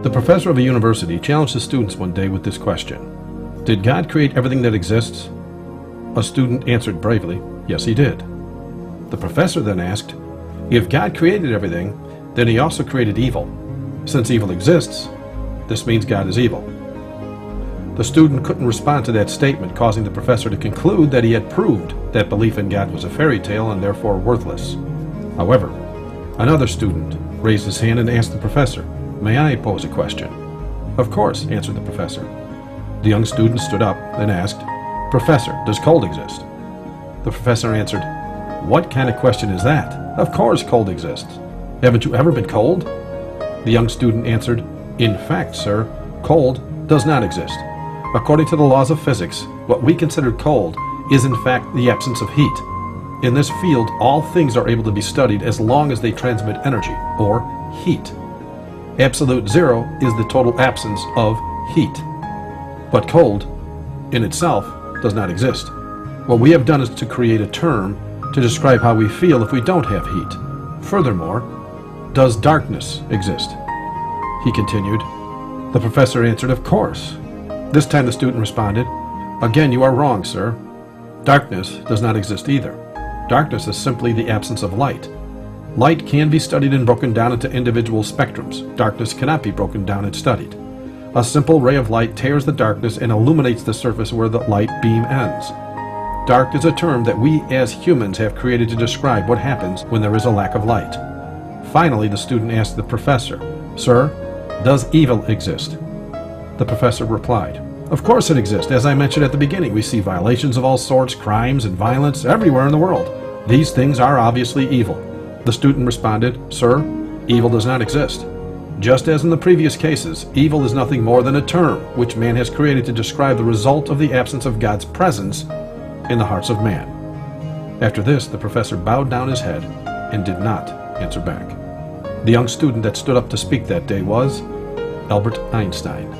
The professor of a university challenged his students one day with this question: Did God create everything that exists? A student answered bravely, yes, he did. The professor then asked, if God created everything, then he also created evil. Since evil exists, this means God is evil. The student couldn't respond to that statement, causing the professor to conclude that he had proved that belief in God was a fairy tale and therefore worthless. However, another student raised his hand and asked the professor, may I pose a question? Of course, answered the professor. The young student stood up and asked, Professor, does cold exist? The professor answered, what kind of question is that? Of course cold exists. Haven't you ever been cold? The young student answered, in fact, sir, cold does not exist. According to the laws of physics, what we consider cold is in fact the absence of heat. In this field, all things are able to be studied as long as they transmit energy, or heat. Absolute zero is the total absence of heat. But cold, in itself, does not exist. What we have done is to create a term to describe how we feel if we don't have heat. Furthermore, does darkness exist? He continued. The professor answered, of course. This time the student responded, again, you are wrong, sir. Darkness does not exist either. Darkness is simply the absence of light. Light can be studied and broken down into individual spectrums. Darkness cannot be broken down and studied. A simple ray of light tears the darkness and illuminates the surface where the light beam ends. Dark is a term that we as humans have created to describe what happens when there is a lack of light. Finally, the student asked the professor, sir, does evil exist? The professor replied, of course it exists. As I mentioned at the beginning, we see violations of all sorts, crimes and violence everywhere in the world. These things are obviously evil. The student responded, sir, evil does not exist. Just as in the previous cases, evil is nothing more than a term which man has created to describe the result of the absence of God's presence in the hearts of man. After this, the professor bowed down his head and did not answer back. The young student that stood up to speak that day was Albert Einstein.